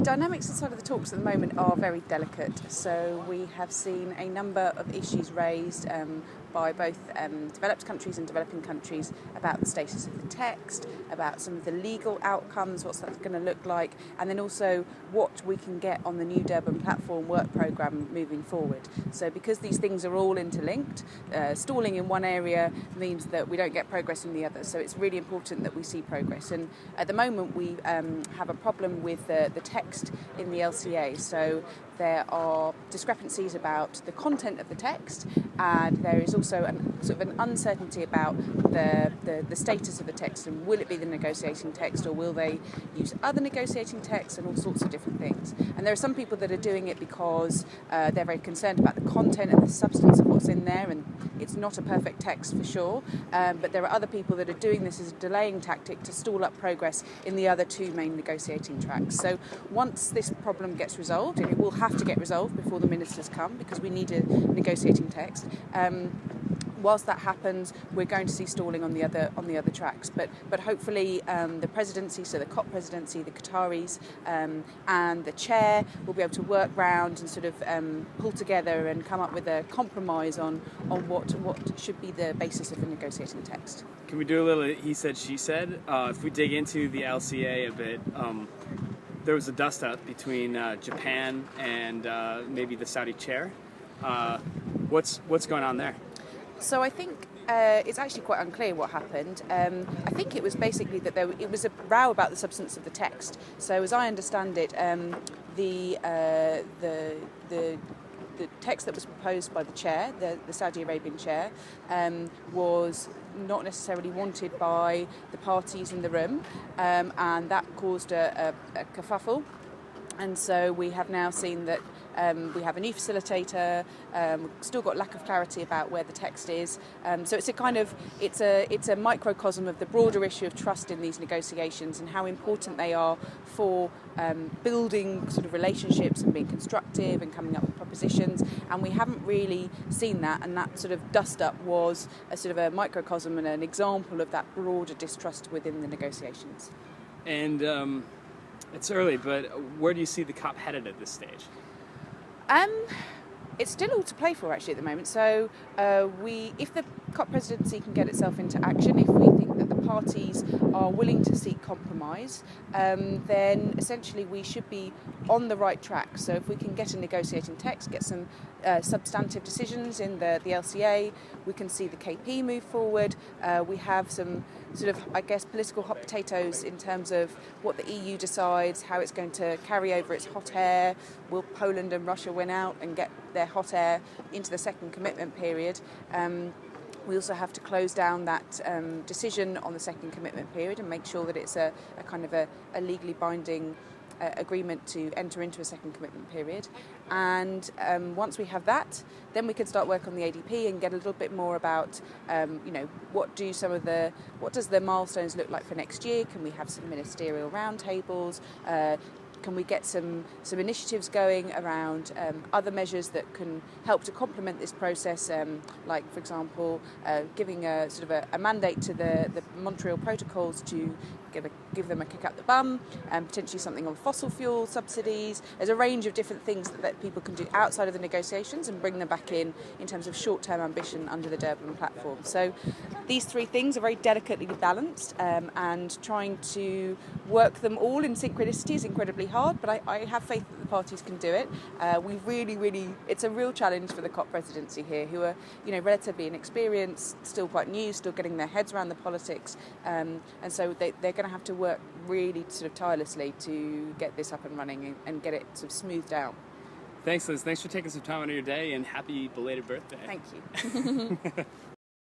dynamics inside of the talks at the moment are very delicate. So we have seen a number of issues raised by both developed countries and developing countries about the status of the text, about some of the legal outcomes, what's that going to look like, and then also what we can get on the new Durban Platform work programme moving forward. So because these things are all interlinked, stalling in one area means that we don't get progress in the other. So it's really important that we see progress. And at the moment we have a problem with the text in the LCA. So there are discrepancies about the content of the text, and there is also sort of an uncertainty about the status of the text, and will it be the negotiating text or will they use other negotiating texts, and all sorts of different things. And there are some people that are doing it because they're very concerned about the content and the substance of what's in there, and it's not a perfect text for sure, but there are other people that are doing this as a delaying tactic to stall up progress in the other two main negotiating tracks. So once this problem gets resolved, and it will have to get resolved before the ministers come because we need a negotiating text, whilst that happens, we're going to see stalling on the other tracks. But hopefully the presidency, so the COP presidency, the Qataris, and the chair will be able to work round and sort of pull together and come up with a compromise on what should be the basis of the negotiating text. Can we do a little he said, she said? If we dig into the LCA a bit, there was a dust-up between Japan and maybe the Saudi chair. What's going on there? So I think it's actually quite unclear what happened. I think it was basically that it was a row about the substance of the text. So as I understand it, the text that was proposed by the chair, the Saudi Arabian chair, was not necessarily wanted by the parties in the room, and that caused a kerfuffle. And so we have now seen that we have a new facilitator. We've still got lack of clarity about where the text is. So it's a microcosm of the broader issue of trust in these negotiations and how important they are for building sort of relationships and being constructive and coming up with propositions. And we haven't really seen that. And that sort of dust up was a sort of a microcosm and an example of that broader distrust within the negotiations. And it's early, but where do you see the COP headed at this stage? It's still all to play for actually at the moment. So if the COP presidency can get itself into action, if we think that the parties are willing to seek compromise, then essentially we should be on the right track. So if we can get a negotiating text, get some substantive decisions in the LCA, we can see the KP move forward. We have some sort of, I guess, political hot potatoes in terms of what the EU decides, how it's going to carry over its hot air. Will Poland and Russia win out and get their hot air into the second commitment period? We also have to close down that decision on the second commitment period and make sure that it's a kind of a legally binding agreement to enter into a second commitment period. And once we have that, then we can start work on the ADP and get a little bit more about, what does the milestones look like for next year? Can we have some ministerial roundtables? Can we get some initiatives going around other measures that can help to complement this process, like, for example, giving a sort of a mandate to the Montreal protocols to give them a kick up the bum, and potentially something on fossil fuel subsidies. There's a range of different things that people can do outside of the negotiations and bring them back in terms of short-term ambition under the Durban Platform. So these three things are very delicately balanced, and trying to work them all in synchronicity is incredibly hard, but I have faith that the parties can do it. It's a real challenge for the COP presidency here, who are relatively inexperienced, still quite new, still getting their heads around the politics, and so they're going to have to work really sort of tirelessly to get this up and running and get it sort of smoothed out. Thanks, Liz. Thanks for taking some time out of your day, and happy belated birthday. Thank you.